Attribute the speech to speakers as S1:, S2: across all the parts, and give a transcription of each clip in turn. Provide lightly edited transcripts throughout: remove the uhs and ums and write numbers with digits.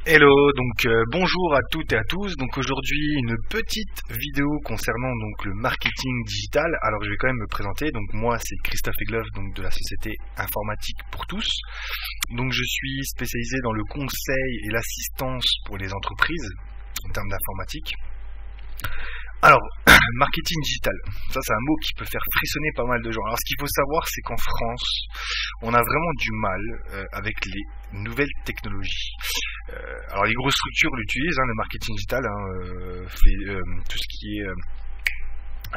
S1: Hello, bonjour à toutes et à tous. Donc aujourd'hui une petite vidéo concernant donc le marketing digital. Alors je vais quand même me présenter. Donc moi c'est Christophe Egloff, donc de la société Informatique pour tous. Donc je suis spécialisé dans le conseil et l'assistance pour les entreprises en termes d'informatique. Alors, marketing digital, ça c'est un mot qui peut faire frissonner pas mal de gens. Alors ce qu'il faut savoir, c'est qu'en France, on a vraiment du mal avec les nouvelles technologies. Alors les grosses structures l'utilisent, le marketing digital fait tout ce qui est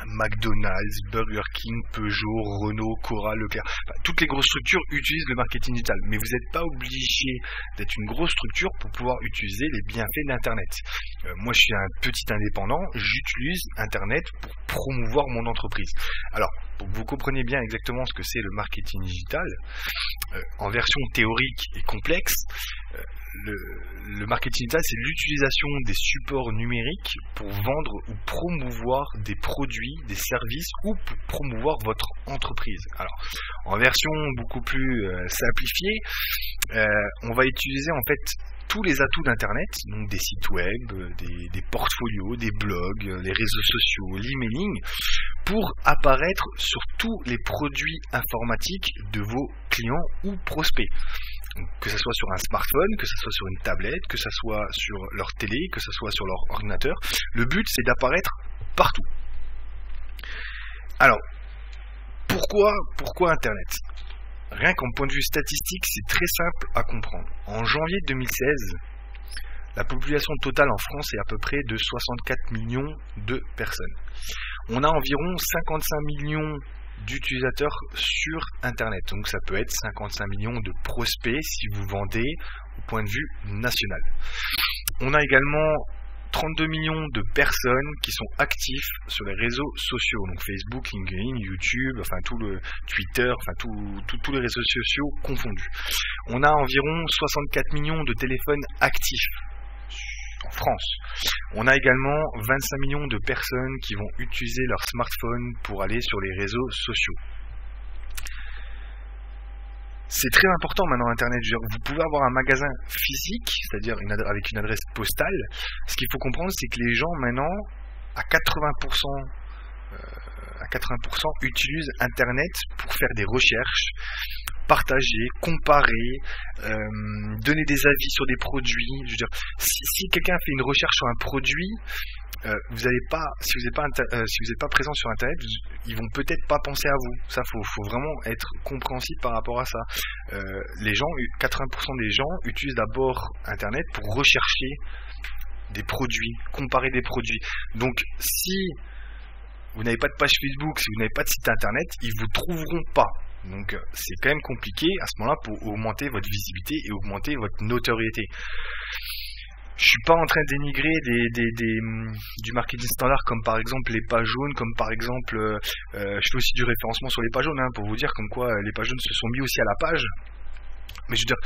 S1: McDonald's, Burger King, Peugeot, Renault, Cora, Leclerc. Enfin, toutes les grosses structures utilisent le marketing digital, mais vous n'êtes pas obligé d'être une grosse structure pour pouvoir utiliser les bienfaits d'Internet. Moi, je suis un petit indépendant, j'utilise Internet pour promouvoir mon entreprise. Alors, pour que vous compreniez bien exactement ce que c'est le marketing digital, en version théorique et complexe, le marketing digital, c'est l'utilisation des supports numériques pour vendre ou promouvoir des produits, des services ou pour promouvoir votre entreprise. Alors, en version beaucoup plus simplifiée, on va utiliser en fait tous les atouts d'Internet, donc des sites web, des portfolios, des blogs, les réseaux sociaux, l'emailing, pour apparaître sur tous les produits informatiques de vos clients ou prospects. Donc, que ce soit sur un smartphone, que ce soit sur une tablette, que ce soit sur leur télé, que ce soit sur leur ordinateur, le but c'est d'apparaître partout. Alors, pourquoi Internet ? Rien qu'en point de vue statistique, c'est très simple à comprendre. En janvier 2016, la population totale en France est à peu près de 64 millions de personnes. On a environ 55 millions d'utilisateurs sur Internet. Donc ça peut être 55 millions de prospects si vous vendez au point de vue national. On a également 32 millions de personnes qui sont actifs sur les réseaux sociaux, donc Facebook, LinkedIn, YouTube, enfin tout le Twitter, enfin tous les réseaux sociaux confondus. On a environ 64 millions de téléphones actifs en France. On a également 25 millions de personnes qui vont utiliser leur smartphone pour aller sur les réseaux sociaux. C'est très important maintenant Internet. Vous pouvez avoir un magasin physique, c'est-à-dire avec une adresse postale. Ce qu'il faut comprendre, c'est que les gens maintenant, à 80%, utilisent Internet pour faire des recherches, partager, comparer, donner des avis sur des produits. Je veux dire, si quelqu'un fait une recherche sur un produit, vous n'allez pas, si vous n'êtes pas présent sur Internet, ils vont peut-être pas penser à vous. Ça, faut vraiment être compréhensible par rapport à ça. 80% des gens utilisent d'abord Internet pour rechercher des produits, comparer des produits. Donc, si vous n'avez pas de page Facebook, si vous n'avez pas de site Internet, ils vous trouveront pas. Donc, c'est quand même compliqué à ce moment-là pour augmenter votre visibilité et augmenter votre notoriété. Je suis pas en train de dénigrer du marketing standard comme par exemple les pages jaunes, comme par exemple je fais aussi du référencement sur les pages jaunes pour vous dire comme quoi les pages jaunes se sont mis aussi à la page. Mais je veux dire,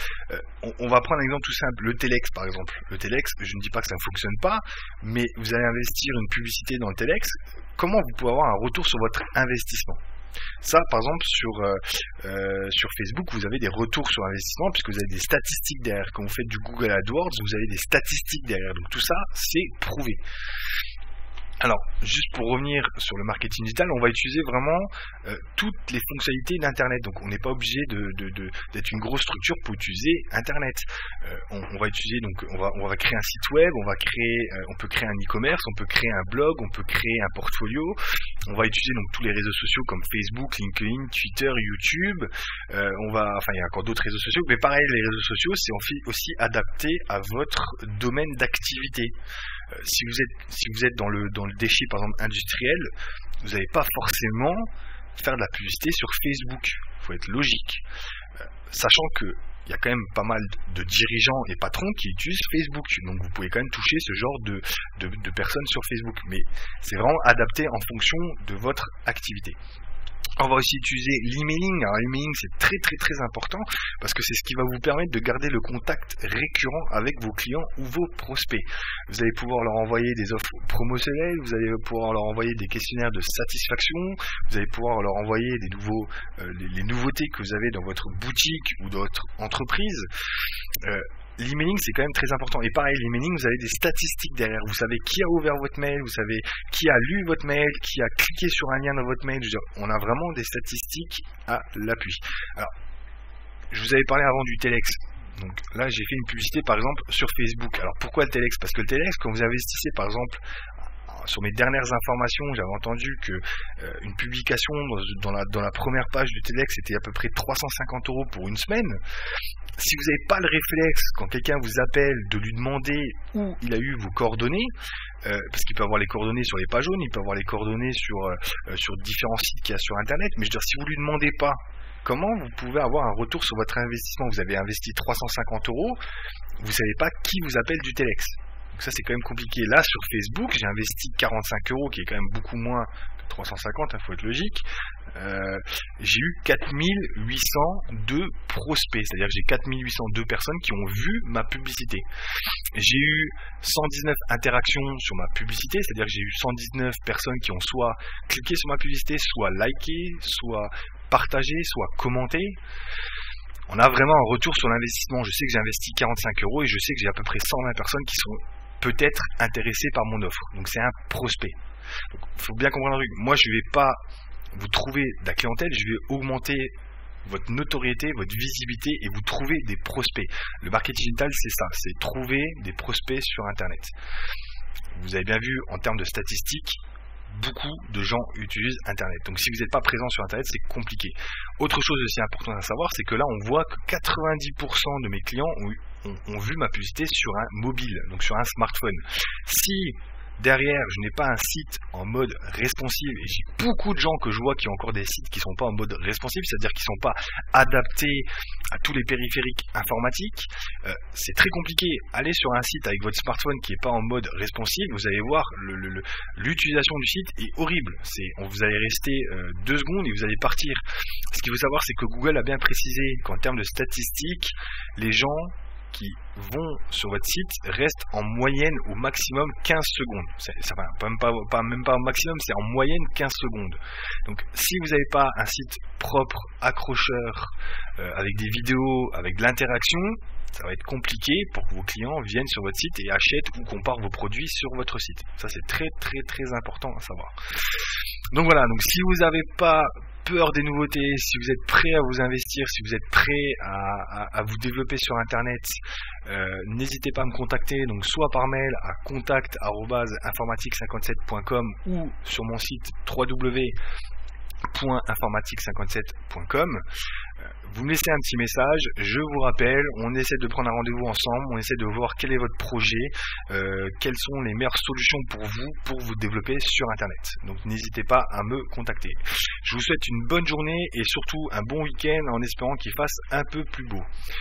S1: on va prendre un exemple tout simple, le Telex par exemple. Le Telex, je ne dis pas que ça ne fonctionne pas, mais vous allez investir une publicité dans le Telex, comment vous pouvez avoir un retour sur votre investissement ? Ça, par exemple, sur Facebook, vous avez des retours sur investissement puisque vous avez des statistiques derrière. Quand vous faites du Google AdWords, vous avez des statistiques derrière. Donc tout ça, c'est prouvé. Alors, juste pour revenir sur le marketing digital, on va utiliser vraiment toutes les fonctionnalités d'Internet. Donc, on n'est pas obligé d'être une grosse structure pour utiliser Internet. On va utiliser, donc, on va créer un site web, on peut créer un e-commerce, on peut créer un blog, on peut créer un portfolio. On va utiliser donc tous les réseaux sociaux comme Facebook, LinkedIn, Twitter, YouTube. Il y a encore d'autres réseaux sociaux, mais pareil, les réseaux sociaux, c'est aussi adapté à votre domaine d'activité. Si vous êtes dans le déchet par exemple industriel, vous n'allez pas forcément faire de la publicité sur Facebook. Il faut être logique. Sachant qu'il y a quand même pas mal de dirigeants et patrons qui utilisent Facebook. Donc vous pouvez quand même toucher ce genre de personnes sur Facebook. Mais c'est vraiment adapté en fonction de votre activité. On va aussi utiliser l'emailing. Alors l'emailing c'est très très très important parce que c'est ce qui va vous permettre de garder le contact récurrent avec vos clients ou vos prospects. Vous allez pouvoir leur envoyer des offres promotionnelles, vous allez pouvoir leur envoyer des questionnaires de satisfaction, vous allez pouvoir leur envoyer les nouveautés que vous avez dans votre boutique ou dans votre entreprise. l'emailing c'est quand même très important. Et pareil, l'emailing, vous avez des statistiques derrière. Vous savez qui a ouvert votre mail, vous savez qui a lu votre mail, qui a cliqué sur un lien dans votre mail. Je veux dire, on a vraiment des statistiques à l'appui. Alors, je vous avais parlé avant du Telex. Donc là, j'ai fait une publicité par exemple sur Facebook. Alors pourquoi le Telex? Parce que le Telex, quand vous investissez par exemple sur mes dernières informations, j'avais entendu que une publication dans la première page du Telex c'était à peu près 350 € pour une semaine. Si vous n'avez pas le réflexe, quand quelqu'un vous appelle, de lui demander où il a eu vos coordonnées, parce qu'il peut avoir les coordonnées sur les pages jaunes, il peut avoir les coordonnées sur différents sites qu'il y a sur Internet, mais je veux dire, si vous lui demandez pas, comment vous pouvez avoir un retour sur votre investissement? Vous avez investi 350 €, vous ne savez pas qui vous appelle du Telex. Donc ça c'est quand même compliqué. Là sur Facebook, j'ai investi 45 €, qui est quand même beaucoup moins que 350, faut être logique. J'ai eu 4802 prospects, c'est-à-dire que j'ai 4802 personnes qui ont vu ma publicité. J'ai eu 119 interactions sur ma publicité, c'est-à-dire que j'ai eu 119 personnes qui ont soit cliqué sur ma publicité, soit liké, soit partagé, soit commenté. On a vraiment un retour sur l'investissement. Je sais que j'ai investi 45 € et je sais que j'ai à peu près 120 personnes qui sont peut-être intéressées par mon offre. Donc c'est un prospect. Il faut bien comprendre un truc. Moi je ne vais pas vous trouver de la clientèle, je vais augmenter votre notoriété, votre visibilité et vous trouver des prospects. Le marketing digital c'est ça, c'est trouver des prospects sur Internet. Vous avez bien vu en termes de statistiques, beaucoup de gens utilisent Internet. Donc si vous n'êtes pas présent sur Internet, c'est compliqué. Autre chose aussi importante à savoir, c'est que là on voit que 90% de mes clients ont vu ma publicité sur un mobile, donc sur un smartphone. Si derrière je n'ai pas un site en mode responsive, et j'ai beaucoup de gens que je vois qui ont encore des sites qui ne sont pas en mode responsive, c'est-à-dire qui ne sont pas adaptés à tous les périphériques informatiques, c'est très compliqué. Allez sur un site avec votre smartphone qui n'est pas en mode responsive, vous allez voir l'utilisation du site est horrible. Vous allez rester 2 secondes et vous allez partir. Ce qu'il faut savoir, c'est que Google a bien précisé qu'en termes de statistiques, les gens qui vont sur votre site restent en moyenne au maximum 15 secondes. Même pas au maximum, c'est en moyenne 15 secondes. Donc si vous n'avez pas un site propre, accrocheur, avec des vidéos, avec de l'interaction, ça va être compliqué pour que vos clients viennent sur votre site et achètent ou comparent vos produits sur votre site. Ça c'est très très très important à savoir. Donc voilà, donc si vous n'avez pas peur des nouveautés, si vous êtes prêt à vous investir, si vous êtes prêt à vous développer sur Internet, n'hésitez pas à me contacter, donc soit par mail à contact@informatique57.com ou sur mon site www.informatique57.com. Vous me laissez un petit message, je vous rappelle, on essaie de prendre un rendez-vous ensemble, on essaie de voir quel est votre projet, quelles sont les meilleures solutions pour vous développer sur Internet. Donc n'hésitez pas à me contacter. Je vous souhaite une bonne journée et surtout un bon week-end en espérant qu'il fasse un peu plus beau.